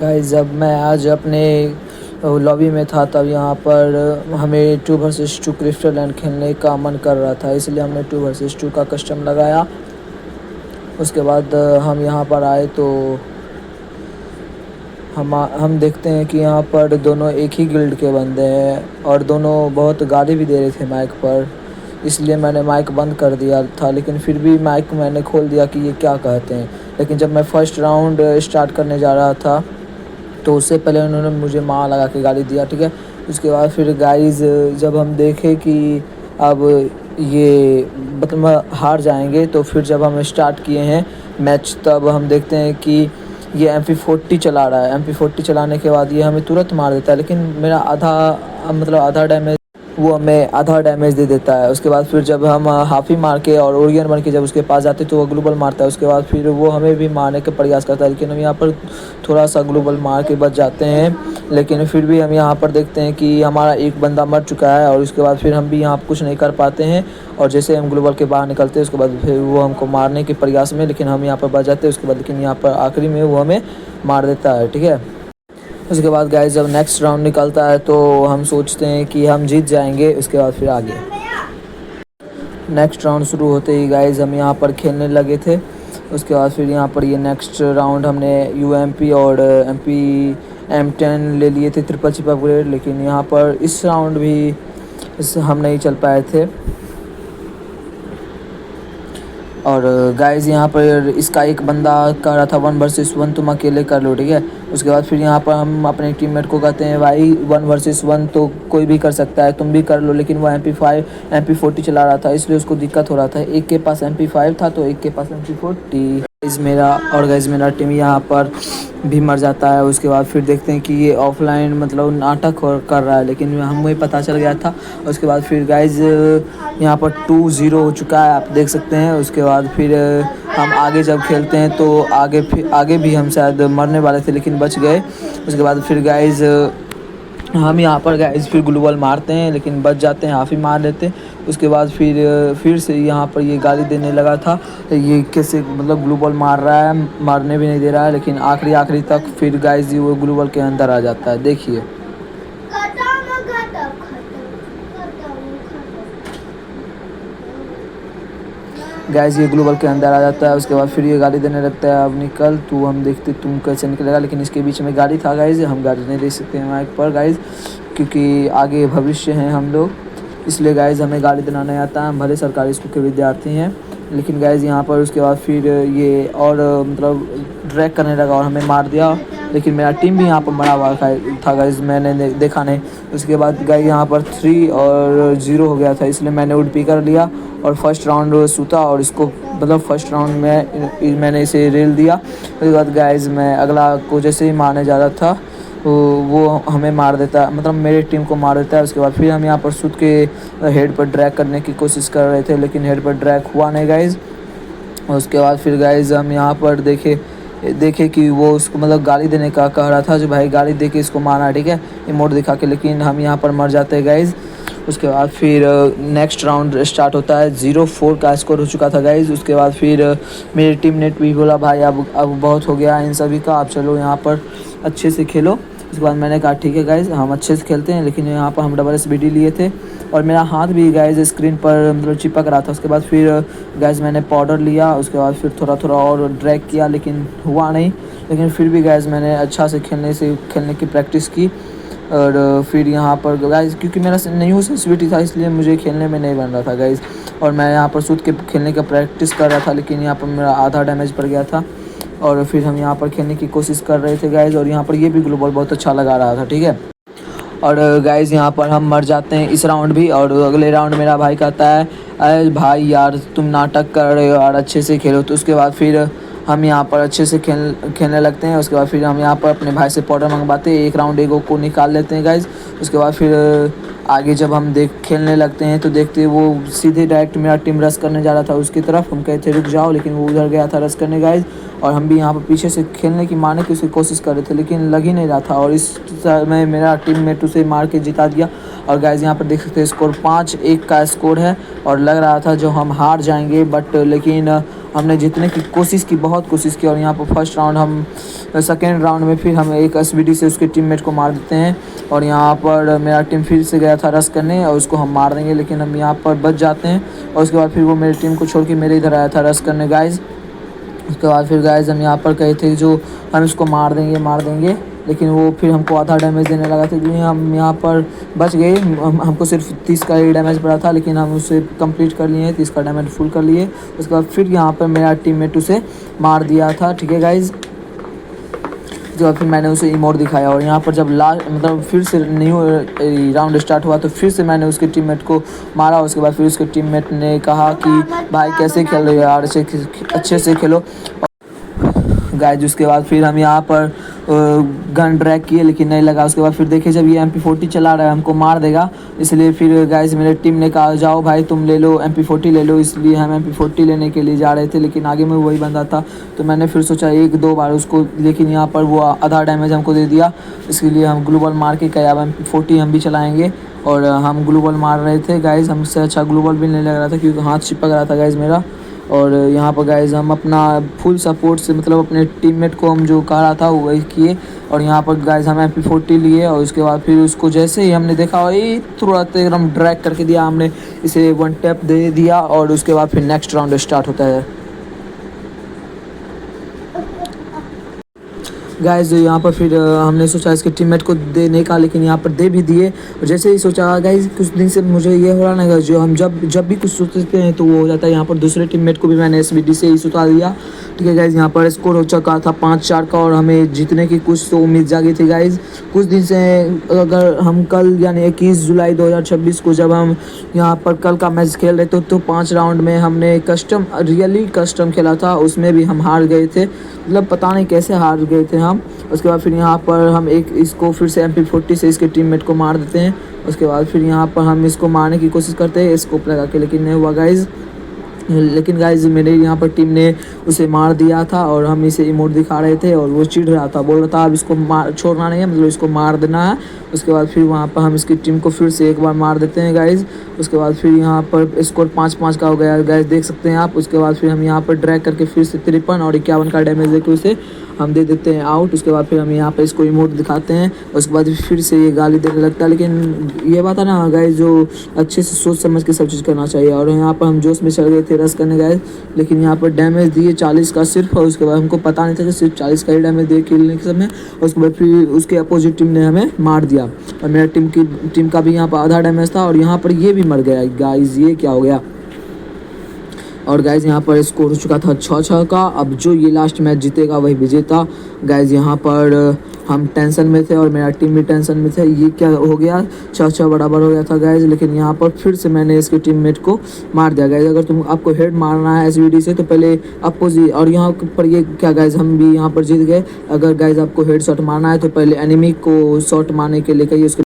Guys जब मैं आज अपने लॉबी में था तब यहाँ पर हमें 2 vs 2 क्रिस्टल लैंड खेलने का मन कर रहा था, इसलिए हमने 2 vs 2 का कस्टम लगाया। उसके बाद हम यहाँ पर आए तो हम देखते हैं कि यहाँ पर दोनों एक ही गिल्ड के बंदे हैं और दोनों बहुत गाली भी दे रहे थे माइक पर, इसलिए मैंने माइक बंद कर दिया था। लेकिन फिर भी माइक मैंने खोल दिया कि ये क्या कहते हैं। लेकिन जब मैं फ़र्स्ट राउंड स्टार्ट करने जा रहा था तो उससे पहले उन्होंने मुझे माँ लगा के गाली दिया, ठीक है। उसके बाद फिर गाइस जब हम देखे कि अब ये मतलब हार जाएंगे तो फिर जब हम स्टार्ट किए हैं मैच तब हम देखते हैं कि ये MP40 चला रहा है। MP40 चलाने के बाद ये हमें तुरंत मार देता है, लेकिन मेरा आधा डैमेज वो हमें आधा डैमेज दे देता है। उसके बाद फिर जब हम हाफ़ी मार के और ओरियन बन के जब उसके पास जाते तो वो ग्लोबल मारता है। उसके बाद फिर वो हमें भी मारने का प्रयास करता है, लेकिन हम यहाँ पर थोड़ा सा ग्लोबल मार के बच जाते हैं। लेकिन फिर भी हम यहाँ पर देखते हैं कि हमारा एक बंदा मर चुका है और उसके बाद फिर हम भी यहाँ कुछ नहीं कर पाते हैं। और जैसे हम ग्लोबल के बाहर निकलते हैं उसके बाद फिर वो हमको मारने के प्रयास में, लेकिन हम यहाँ पर बच जाते हैं। उसके बाद लेकिन यहाँ पर आखिरी में वो हमें मार देता है, ठीक है। उसके बाद गाइस जब नेक्स्ट राउंड निकलता है तो हम सोचते हैं कि हम जीत जाएंगे। उसके बाद फिर आगे नेक्स्ट राउंड शुरू होते ही गाइस हम यहाँ पर खेलने लगे थे। उसके बाद फिर यहाँ पर ये नेक्स्ट राउंड हमने UMP और M10 ले लिए थे ट्रिपल चिप अपग्रेड, लेकिन यहाँ पर इस राउंड भी हम नहीं चल पाए थे। और गाइस यहाँ पर इसका एक बंदा कह रहा था 1 vs 1 तुम अकेले कर लो, ठीक है। उसके बाद फिर यहाँ पर हम अपने टीममेट को कहते हैं भाई 1 vs 1 तो कोई भी कर सकता है, तुम भी कर लो। लेकिन वो MP40 चला रहा था, इसलिए उसको दिक्कत हो रहा था। एक के पास MP5 था तो एक के पास MP40। गाइस मेरा टीम यहाँ पर भी मर जाता है। उसके बाद फिर देखते हैं कि ये ऑफलाइन मतलब नाटक कर रहा है, लेकिन हमें पता चल गया था। उसके बाद फिर गाइस यहाँ पर 2-0 हो चुका है, आप देख सकते हैं। उसके बाद फिर हम आगे जब खेलते हैं तो आगे भी हम शायद मरने वाले थे लेकिन बच गए। उसके बाद फिर गाइस हम यहाँ पर गाइस फिर ग्लोबल मारते हैं लेकिन बच जाते हैं, हाफ़ी मार लेते हैं। उसके बाद फिर से यहाँ पर ये गाली देने लगा था, ये कैसे मतलब ग्लोबल मार रहा है, मारने भी नहीं दे रहा है। लेकिन आखिरी तक फिर गाइस वो ग्लोबल के अंदर आ जाता है, देखिए। गाइस ये ग्लोबल के अंदर आ जाता है। उसके बाद फिर ये गाली देने लगता है, अब निकल तू, हम देखते तुम कैसे निकलेगा। लेकिन इसके बीच में गाड़ी था गाइस, हम गाड़ी नहीं दे सकते हैं माइक पर गाइस, क्योंकि आगे भविष्य हैं हम लोग, इसलिए गाइस हमें गाड़ी देना नहीं आता है। हम भले सरकारी स्कूल के विद्यार्थी हैं, लेकिन गाइस यहाँ पर उसके बाद फिर ये और मतलब ड्रैग करने लगा और हमें मार दिया। लेकिन मेरा टीम भी यहाँ पर बड़ा हुआ था गाइस, मैंने देखा नहीं। उसके बाद गाइस यहाँ पर 3-0 हो गया था, इसलिए मैंने वुड पिक कर लिया और फर्स्ट राउंड सूता और इसको मतलब फर्स्ट राउंड में मैंने इसे रेल दिया। उसके बाद गाइस मैं अगला को जैसे ही मारने जा रहा था वो हमें मार देता, मतलब मेरे टीम को मार देता है। उसके बाद फिर हम यहाँ पर सूत के हेड पर ड्रैग करने की कोशिश कर रहे थे, लेकिन हेड पर ड्रैग हुआ नहीं गाइस। उसके बाद फिर गाइस हम यहाँ पर देखे कि वो उसको मतलब गाली देने का कह रहा था, जो भाई गाली दे के इसको मारना, ठीक है, इमोट दिखा के। लेकिन हम यहाँ पर मर जाते हैं गाइस। उसके बाद फिर नेक्स्ट राउंड स्टार्ट होता है। 0-4 का स्कोर हो चुका था गाइस। उसके बाद फिर मेरी टीम ने भी बोला भाई अब बहुत हो गया इन सभी का, आप चलो यहाँ पर अच्छे से खेलो। उसके बाद मैंने कहा ठीक है गाइस हम अच्छे से खेलते हैं, लेकिन यहाँ पर हम SSBD लिए थे और मेरा हाथ भी गाइस स्क्रीन पर मतलब चिपक रहा था। उसके बाद फिर गाइस मैंने पाउडर लिया, उसके बाद फिर थोड़ा और ड्रैग किया लेकिन हुआ नहीं। लेकिन फिर भी गाइस मैंने अच्छा से खेलने की प्रैक्टिस की। और फिर यहाँ पर गाइस क्योंकि मेरा न्यू सेंसिटिविटी था इसलिए मुझे खेलने में नहीं बन रहा था गाइस, और मैं यहाँ पर सूत के खेलने का प्रैक्टिस कर रहा था, लेकिन यहाँ पर मेरा आधा डैमेज पड़ गया था। और फिर हम यहाँ पर खेलने की कोशिश कर रहे थे गाइस, और यहाँ पर ये भी ग्लोबल बहुत अच्छा लगा रहा था, ठीक है। और गाइस यहाँ पर हम मर जाते हैं इस राउंड भी। और अगले राउंड मेरा भाई कहता है अरे भाई यार तुम नाटक कर रहे हो यार, अच्छे से खेलो। तो उसके बाद फिर हम यहाँ पर अच्छे से खेलने लगते हैं। उसके बाद फिर हम यहाँ पर अपने भाई से पाउडर मंगवाते हैं, एक राउंड एगो को निकाल लेते हैं गाइस। उसके बाद फिर आगे जब हम खेलने लगते हैं तो देखते वो सीधे डायरेक्ट मेरा टीम रश करने जा रहा था उसकी तरफ। हम कहते रुक जाओ, लेकिन वो उधर गया था रश करने गाइस, और हम भी यहाँ पर पीछे से खेलने की मारने की उसकी कोशिश कर रहे थे, लेकिन लग ही नहीं रहा था। और इस समय मेरा टीममेट उसे मार के जिता दिया। और गाइस यहाँ पर देख सकते हैं स्कोर 5-1 का स्कोर है, और लग रहा था जो हम हार जाएंगे, बट लेकिन हमने जीतने की कोशिश की, बहुत कोशिश की। और यहाँ पर फर्स्ट राउंड हम सेकेंड राउंड में फिर हम एक एसवीडी से उसके टीममेट को मार देते हैं। और यहाँ पर मेरा टीम फिर से गया था रश करने और उसको हम मार देंगे, लेकिन हम यहाँ पर बच जाते हैं। और उसके बाद फिर वो मेरी टीम को छोड़ के मेरे इधर आया था रश करने गाइज़। उसके बाद फिर गाइज़ हम यहाँ पर कहे थे जो हम इसको मार देंगे, लेकिन वो फिर हमको आधा डैमेज देने लगा था, इसलिए हम यहाँ पर बच गए। हमको सिर्फ 30 का ही डैमेज पड़ा था, लेकिन हम उसे कंप्लीट कर लिए, 30 का डैमेज फुल कर लिए। उसके बाद फिर यहाँ पर मेरा टीममेट उसे मार दिया था, ठीक है गाइज़। जो फिर मैंने उसे इमोट दिखाया। और यहाँ पर जब लास्ट मतलब फिर से न्यू राउंड स्टार्ट हुआ तो फिर से मैंने उसके टीममेट को मारा। उसके बाद फिर उसके टीममेट ने कहा कि भाई कैसे खेल रहे हो यार, अच्छे से खेलो गाइज। उसके बाद फिर हम यहाँ पर गन ड्रैग किए, लेकिन नहीं लगा। उसके बाद फिर देखे जब ये MP40 चला रहा है हमको मार देगा, इसलिए फिर गाइज मेरे टीम ने कहा जाओ भाई तुम ले लो MP40 ले लो। इसलिए हम MP40 लेने के लिए जा रहे थे, लेकिन आगे में वही बंदा था, तो मैंने फिर सोचा 1-2 बार उसको, लेकिन यहाँ पर वो आधा डैमेज हमको दे दिया। इसलिए हम ग्लोबल मार के कहे अब MP40 हम भी चलाएँगे। और हम ग्लोबल मार रहे थे गाइज़, हमसे अच्छा ग्लोबल भी नहीं लग रहा था क्योंकि हाथ चिपक रहा था गाइज़ मेरा। और यहाँ पर गाइज़ हम अपना फुल सपोर्ट से मतलब अपने टीममेट को हम जो कह रहा था वही किए। और यहाँ पर गाइज़ हम MP40 लिए और उसके बाद फिर उसको जैसे ही हमने देखा वही तुरंत एकदम ड्रैग करके दिया, हमने इसे 1 टैप दे दिया। और उसके बाद फिर नेक्स्ट राउंड स्टार्ट होता है गाइज। यहाँ पर फिर हमने सोचा इसके टीममेट को देने का, लेकिन यहाँ पर दे भी दिए। और जैसे ही सोचा गाइज, कुछ दिन से मुझे ये हो रहा ना जो हम जब भी कुछ सोचते हैं तो वो हो जाता है। यहाँ पर दूसरे टीममेट को भी मैंने SVD से ही सुता दिया, ठीक है गाइज। यहाँ पर स्कोर हो चुका था 5-4 का और हमें जीतने की कुछ तो उम्मीद जागी थी गाइज कुछ दिन से। अगर हम कल यानी 21 जुलाई 2026 को जब हम यहाँ पर कल का मैच खेल रहे थे तो 5 राउंड में हमने रियली कस्टम खेला था, उसमें भी हम हार गए थे। मतलब पता नहीं कैसे हार गए थे हम। उसके बाद फिर यहाँ पर हम इसको फिर से MP40 से इसके टीममेट को मार देते हैं। उसके बाद फिर यहाँ पर हम इसको मारने की कोशिश करते हैं स्कोप लगा के, लेकिन नहीं हुआ गाइज़। लेकिन गाइज़ मेरे यहाँ पर टीम ने उसे मार दिया था और हम इसे इमोट दिखा रहे थे और वो चिढ़ रहा था, बोल रहा था अब इसको छोड़ना नहीं है, मतलब इसको मार देना है। उसके बाद फिर वहाँ पर हम इसकी टीम को फिर से एक बार मार देते हैं गाइज़। उसके बाद फिर यहाँ पर स्कोर 5-5 का हो गया गाइज़, देख सकते हैं आप। उसके बाद फिर हम यहाँ पर ड्रैग करके फिर से 53 और 51 का डैमेज देकर उसे हम दे देते हैं आउट। उसके बाद फिर हम यहाँ पर इसको इमोट दिखाते हैं। उसके बाद फिर से ये गाली देने लगता है, लेकिन ये बात है ना गाइज़ जो अच्छे से सोच समझ के सब चीज़ करना चाहिए। और यहाँ पर हम जोश में चढ़ गए थे रश करने गए, लेकिन यहाँ पर डैमेज दिए 40 का सिर्फ। और उसके बाद हमको पता नहीं था कि सिर्फ 40 का ही डैमेज दिए खेलने के समय। और उसके बाद फिर उसके अपोजिट टीम ने हमें मार दिया और मेरा टीम का भी यहाँ पर आधा डैमेज था। और यहाँ पर ये भी मर गया गाइज़, ये क्या हो गया। और गाइज़ यहाँ पर स्कोर हो चुका था 6-6 का। अब जो ये लास्ट मैच जीतेगा वही विजेता। गाइज़ यहाँ पर हम टेंशन में थे और मेरा टीम भी टेंशन में थे, ये क्या हो गया, 6-6 बराबर हो गया था गाइज़। लेकिन यहाँ पर फिर से मैंने इसके टीममेट को मार दिया गाइज़। अगर आपको हेड मारना है SVD से तो पहले अपोजिट, और यहाँ पर ये क्या गाइज़ हम भी यहाँ पर जीत गए। अगर गाइज़ आपको हेड शॉट मारना है तो पहले एनिमी को शॉट मारने के लिए कहिए, उसके